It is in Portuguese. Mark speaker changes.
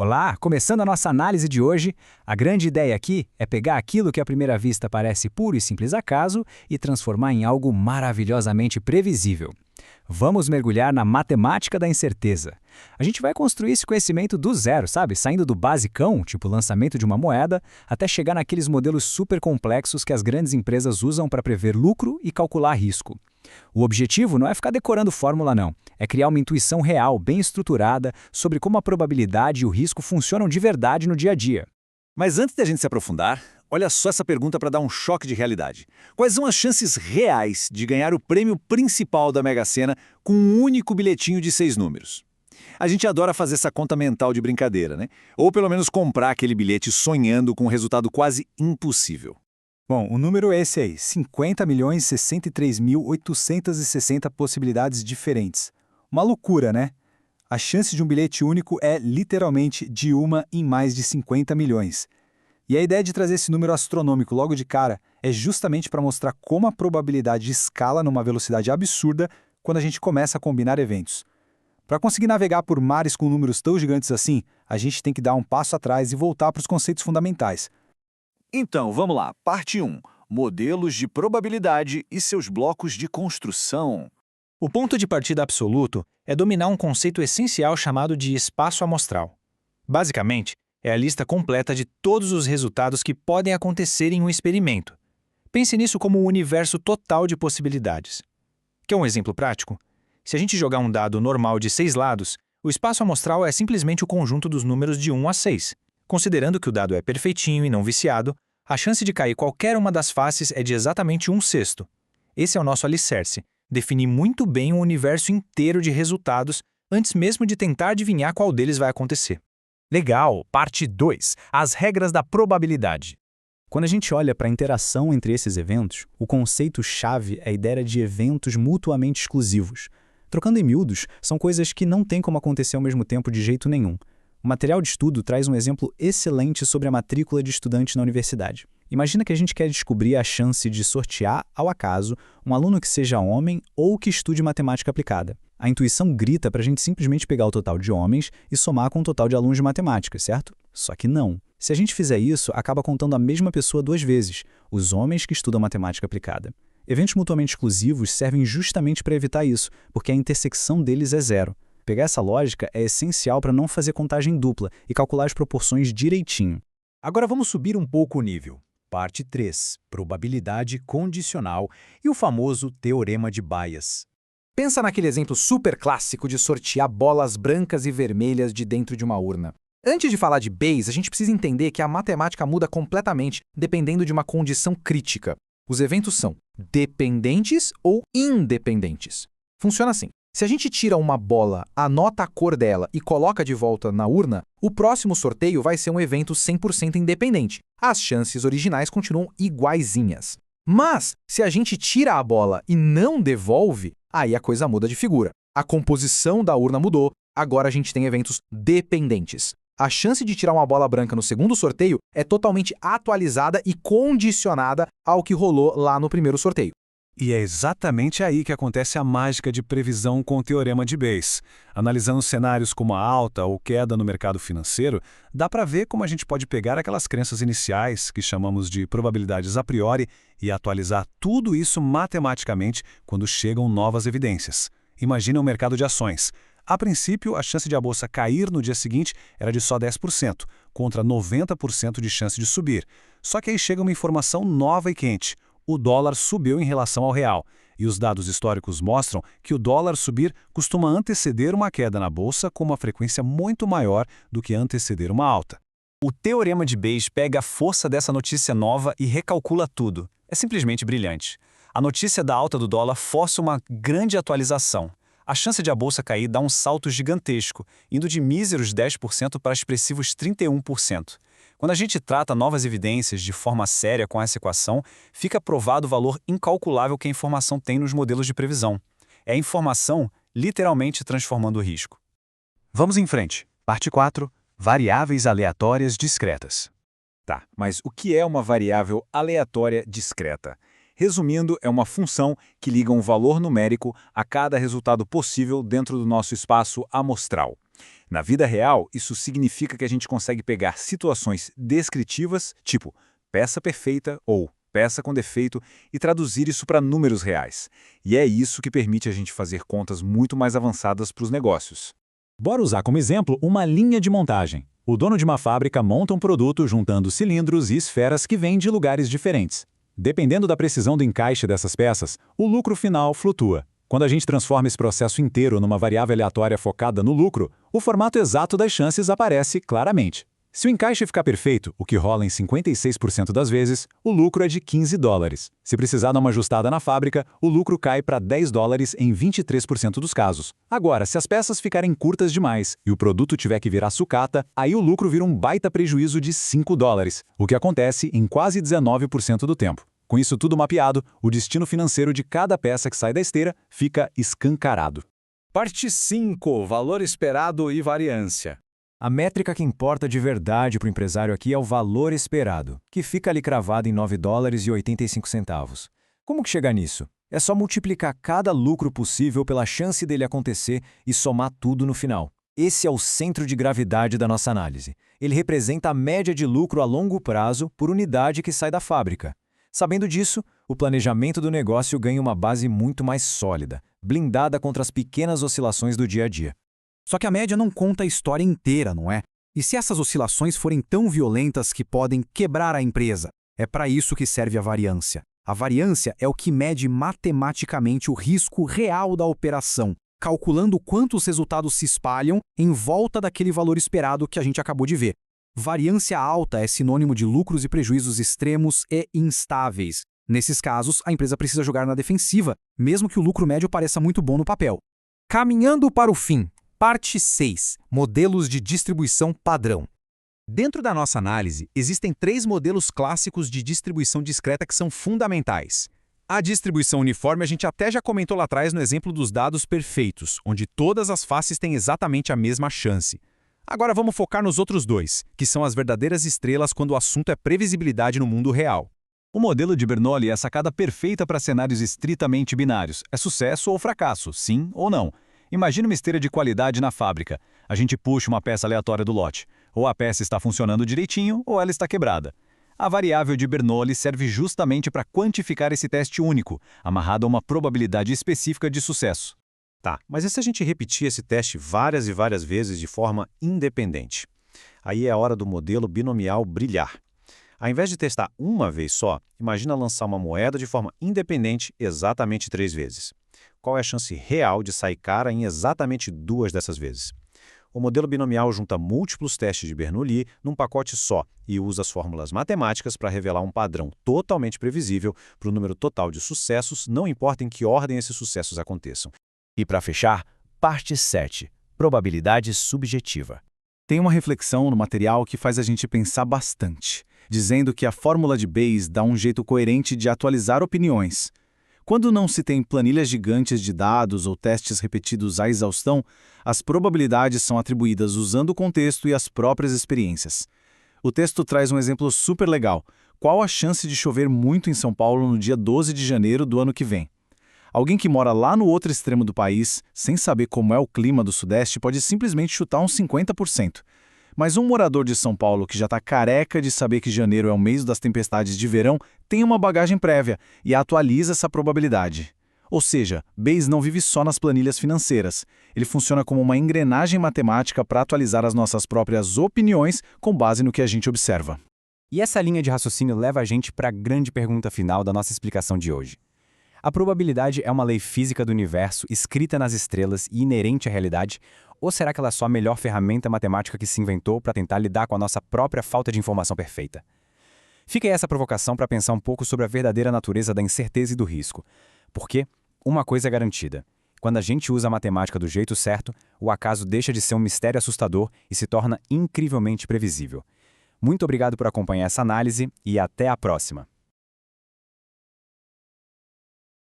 Speaker 1: Olá, começando a nossa análise de hoje, a grande ideia aqui é pegar aquilo que à primeira vista parece puro e simples acaso e transformar em algo maravilhosamente previsível. Vamos mergulhar na matemática da incerteza. A gente vai construir esse conhecimento do zero, sabe? Saindo do basicão, tipo o lançamento de uma moeda, até chegar naqueles modelos super complexos que as grandes empresas usam para prever lucro e calcular risco. O objetivo não é ficar decorando fórmula, não. É criar uma intuição real, bem estruturada, sobre como a probabilidade e o risco funcionam de verdade no dia a dia.
Speaker 2: Mas antes da gente se aprofundar, olha só essa pergunta para dar um choque de realidade. Quais são as chances reais de ganhar o prêmio principal da Mega Sena com um único bilhetinho de 6 números? A gente adora fazer essa conta mental de brincadeira, né? Ou pelo menos comprar aquele bilhete sonhando com um resultado quase impossível.
Speaker 1: Bom, o número é esse aí, 50.063.860 possibilidades diferentes. Uma loucura, né? A chance de um bilhete único é literalmente de uma em mais de 50 milhões. E a ideia de trazer esse número astronômico logo de cara é justamente para mostrar como a probabilidade escala numa velocidade absurda quando a gente começa a combinar eventos. Para conseguir navegar por mares com números tão gigantes assim, a gente tem que dar um passo atrás e voltar para os conceitos fundamentais.
Speaker 2: Então, vamos lá. Parte 1. Modelos de probabilidade e seus blocos de construção.
Speaker 3: O ponto de partida absoluto é dominar um conceito essencial chamado de espaço amostral. Basicamente, é a lista completa de todos os resultados que podem acontecer em um experimento. Pense nisso como um universo total de possibilidades. Quer um exemplo prático? Se a gente jogar um dado normal de 6 lados, o espaço amostral é simplesmente o conjunto dos números de 1 a 6. Considerando que o dado é perfeitinho e não viciado, a chance de cair qualquer uma das faces é de exatamente 1/6. Esse é o nosso alicerce, definir muito bem um universo inteiro de resultados antes mesmo de tentar adivinhar qual deles vai acontecer.
Speaker 4: Legal, parte 2. As regras da probabilidade.
Speaker 1: Quando a gente olha para a interação entre esses eventos, o conceito-chave é a ideia de eventos mutuamente exclusivos. Trocando em miúdos, são coisas que não têm como acontecer ao mesmo tempo de jeito nenhum. O material de estudo traz um exemplo excelente sobre a matrícula de estudante na universidade. Imagina que a gente quer descobrir a chance de sortear, ao acaso, um aluno que seja homem ou que estude matemática aplicada. A intuição grita para a gente simplesmente pegar o total de homens e somar com o total de alunos de matemática, certo? Só que não. Se a gente fizer isso, acaba contando a mesma pessoa 2 vezes, os homens que estudam matemática aplicada. Eventos mutuamente exclusivos servem justamente para evitar isso, porque a intersecção deles é 0. Pegar essa lógica é essencial para não fazer contagem dupla e calcular as proporções direitinho.
Speaker 4: Agora vamos subir um pouco o nível. Parte 3. Probabilidade condicional e o famoso Teorema de Bayes.
Speaker 5: Pensa naquele exemplo super clássico de sortear bolas brancas e vermelhas de dentro de uma urna. Antes de falar de Bayes, a gente precisa entender que a matemática muda completamente dependendo de uma condição crítica. Os eventos são dependentes ou independentes. Funciona assim. Se a gente tira uma bola, anota a cor dela e coloca de volta na urna, o próximo sorteio vai ser um evento 100% independente. As chances originais continuam iguaizinhas. Mas, se a gente tira a bola e não devolve, aí a coisa muda de figura. A composição da urna mudou, agora a gente tem eventos dependentes. A chance de tirar uma bola branca no segundo sorteio é totalmente atualizada e condicionada ao que rolou lá no primeiro sorteio.
Speaker 6: E é exatamente aí que acontece a mágica de previsão com o Teorema de Bayes. Analisando cenários como a alta ou queda no mercado financeiro, dá para ver como a gente pode pegar aquelas crenças iniciais, que chamamos de probabilidades a priori, e atualizar tudo isso matematicamente quando chegam novas evidências. Imagina o mercado de ações. A princípio, a chance de a bolsa cair no dia seguinte era de só 10%, contra 90% de chance de subir. Só que aí chega uma informação nova e quente. O dólar subiu em relação ao real, e os dados históricos mostram que o dólar subir costuma anteceder uma queda na bolsa com uma frequência muito maior do que anteceder uma alta.
Speaker 4: O Teorema de Bayes pega a força dessa notícia nova e recalcula tudo. É simplesmente brilhante. A notícia da alta do dólar força uma grande atualização. A chance de a bolsa cair dá um salto gigantesco, indo de míseros 10% para expressivos 31%. Quando a gente trata novas evidências de forma séria com essa equação, fica provado o valor incalculável que a informação tem nos modelos de previsão. É a informação literalmente transformando o risco.
Speaker 6: Vamos em frente. Parte 4. Variáveis aleatórias discretas.
Speaker 2: Tá, mas o que é uma variável aleatória discreta? Resumindo, é uma função que liga um valor numérico a cada resultado possível dentro do nosso espaço amostral. Na vida real, isso significa que a gente consegue pegar situações descritivas, tipo peça perfeita ou peça com defeito, e traduzir isso para números reais. E é isso que permite a gente fazer contas muito mais avançadas para os negócios.
Speaker 1: Bora usar como exemplo uma linha de montagem. O dono de uma fábrica monta um produto juntando cilindros e esferas que vêm de lugares diferentes. Dependendo da precisão do encaixe dessas peças, o lucro final flutua. Quando a gente transforma esse processo inteiro numa variável aleatória focada no lucro, o formato exato das chances aparece claramente. Se o encaixe ficar perfeito, o que rola em 56% das vezes, o lucro é de $15. Se precisar dar uma ajustada na fábrica, o lucro cai para $10 em 23% dos casos. Agora, se as peças ficarem curtas demais e o produto tiver que virar sucata, aí o lucro vira um baita prejuízo de $5, o que acontece em quase 19% do tempo. Com isso tudo mapeado, o destino financeiro de cada peça que sai da esteira fica escancarado.
Speaker 6: Parte 5. Valor esperado e variância.
Speaker 7: A métrica que importa de verdade para o empresário aqui é o valor esperado, que fica ali cravado em $9,85. Como que chegar nisso? É só multiplicar cada lucro possível pela chance dele acontecer e somar tudo no final. Esse é o centro de gravidade da nossa análise. Ele representa a média de lucro a longo prazo por unidade que sai da fábrica. Sabendo disso, o planejamento do negócio ganha uma base muito mais sólida, blindada contra as pequenas oscilações do dia a dia.
Speaker 5: Só que a média não conta a história inteira, não é? E se essas oscilações forem tão violentas que podem quebrar a empresa? É para isso que serve a variância. A variância é o que mede matematicamente o risco real da operação, calculando quantos resultados se espalham em volta daquele valor esperado que a gente acabou de ver. Variância alta é sinônimo de lucros e prejuízos extremos e instáveis. Nesses casos, a empresa precisa jogar na defensiva, mesmo que o lucro médio pareça muito bom no papel. Caminhando para o fim. Parte 6. Modelos de distribuição padrão. Dentro da nossa análise, existem 3 modelos clássicos de distribuição discreta que são fundamentais. A distribuição uniforme a gente até já comentou lá atrás no exemplo dos dados perfeitos, onde todas as faces têm exatamente a mesma chance. Agora vamos focar nos outros 2, que são as verdadeiras estrelas quando o assunto é previsibilidade no mundo real.
Speaker 4: O modelo de Bernoulli é a sacada perfeita para cenários estritamente binários. É sucesso ou fracasso, sim ou não. Imagine uma esteira de qualidade na fábrica. A gente puxa uma peça aleatória do lote. Ou a peça está funcionando direitinho, ou ela está quebrada. A variável de Bernoulli serve justamente para quantificar esse teste único, amarrado a uma probabilidade específica de sucesso.
Speaker 8: Tá, mas e se a gente repetir esse teste várias e várias vezes de forma independente? Aí é a hora do modelo binomial brilhar. Ao invés de testar uma vez só, imagina lançar uma moeda de forma independente exatamente 3 vezes. Qual é a chance real de sair cara em exatamente 2 dessas vezes? O modelo binomial junta múltiplos testes de Bernoulli num pacote só e usa as fórmulas matemáticas para revelar um padrão totalmente previsível para o número total de sucessos, não importa em que ordem esses sucessos aconteçam.
Speaker 7: E para fechar, parte 7. Probabilidade subjetiva.
Speaker 5: Tem uma reflexão no material que faz a gente pensar bastante, dizendo que a fórmula de Bayes dá um jeito coerente de atualizar opiniões. Quando não se tem planilhas gigantes de dados ou testes repetidos à exaustão, as probabilidades são atribuídas usando o contexto e as próprias experiências. O texto traz um exemplo super legal. Qual a chance de chover muito em São Paulo no dia 12 de janeiro do ano que vem? Alguém que mora lá no outro extremo do país, sem saber como é o clima do Sudeste, pode simplesmente chutar uns 50%. Mas um morador de São Paulo que já está careca de saber que janeiro é o mês das tempestades de verão tem uma bagagem prévia e atualiza essa probabilidade. Ou seja, Bayes não vive só nas planilhas financeiras. Ele funciona como uma engrenagem matemática para atualizar as nossas próprias opiniões com base no que a gente observa.
Speaker 1: E essa linha de raciocínio leva a gente para a grande pergunta final da nossa explicação de hoje. A probabilidade é uma lei física do universo escrita nas estrelas e inerente à realidade, ou será que ela é só a melhor ferramenta matemática que se inventou para tentar lidar com a nossa própria falta de informação perfeita? Fica aí essa provocação para pensar um pouco sobre a verdadeira natureza da incerteza e do risco. Porque uma coisa é garantida: quando a gente usa a matemática do jeito certo, o acaso deixa de ser um mistério assustador e se torna incrivelmente previsível. Muito obrigado por acompanhar essa análise e até a próxima!